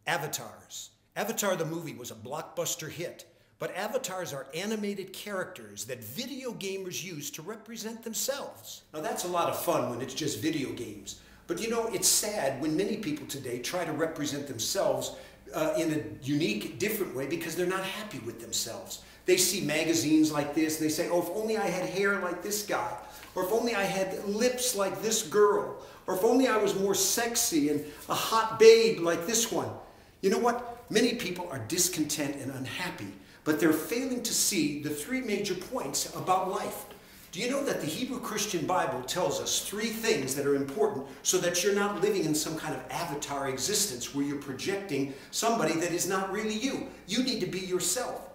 Avatars. Avatar the movie was a blockbuster hit, but avatars are animated characters that video gamers use to represent themselves. Now that's a lot of fun when it's just video games, but you know, it's sad when many people today try to represent themselves in a unique, different way because they're not happy with themselves. They see magazines like this, and they say, oh, if only I had hair like this guy, or if only I had lips like this girl, or if only I was more sexy and a hot babe like this one. You know what? Many people are discontent and unhappy, but they're failing to see the three major points about life. Do you know that the Hebrew Christian Bible tells us three things that are important so that you're not living in some kind of avatar existence where you're projecting somebody that is not really you? You need to be yourself.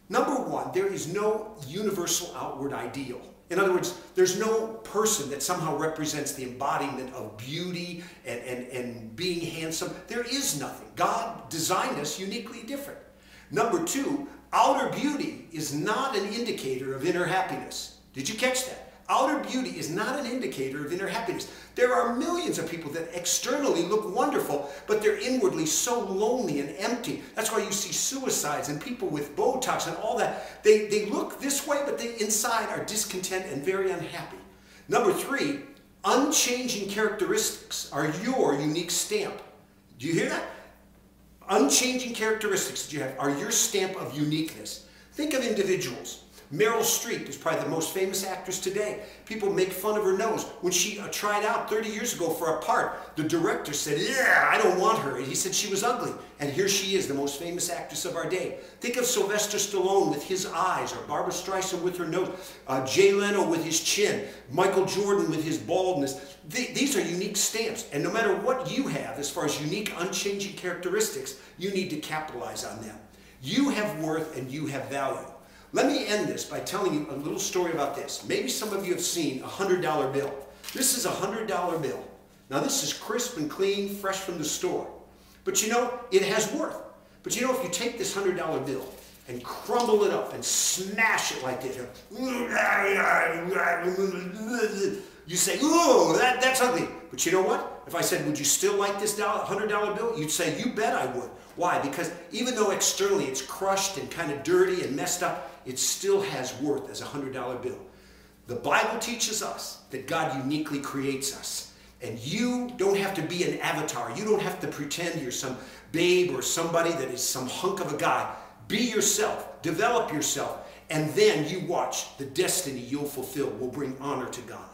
Number one, there is no universal outward ideal. In other words, there's no person that somehow represents the embodiment of beauty and being handsome. There is nothing. God designed us uniquely different. Number two, outer beauty is not an indicator of inner happiness. Did you catch that? Outer beauty is not an indicator of inner happiness. There are millions of people that externally look wonderful, but they're inwardly so lonely and empty. That's why you see suicides and people with Botox and all that. They look this way, but they inside are discontent and very unhappy. Number three, unchanging characteristics are your unique stamp. Do you hear that? Unchanging characteristics that you have are your stamp of uniqueness. Think of individuals. Meryl Streep is probably the most famous actress today. People make fun of her nose. When she tried out 30 years ago for a part, the director said, yeah, I don't want her. And he said she was ugly. And here she is, the most famous actress of our day. Think of Sylvester Stallone with his eyes, or Barbra Streisand with her nose, Jay Leno with his chin, Michael Jordan with his baldness. These are unique stamps. And no matter what you have as far as unique, unchanging characteristics, you need to capitalize on them. You have worth and you have value. Let me end this by telling you a little story about this. Maybe some of you have seen a $100 bill. This is a $100 bill. Now this is crisp and clean, fresh from the store. But you know, it has worth. But you know, if you take this $100 bill and crumble it up and smash it like this, you say, ooh, that's ugly. But you know what? If I said, would you still like this $100 bill? You'd say, you bet I would. Why? Because even though externally it's crushed and kind of dirty and messed up, it still has worth as a $100 bill. The Bible teaches us that God uniquely creates us. And you don't have to be an avatar. You don't have to pretend you're some babe or somebody that is some hunk of a guy. Be yourself. Develop yourself. And then you watch the destiny you'll fulfill will bring honor to God.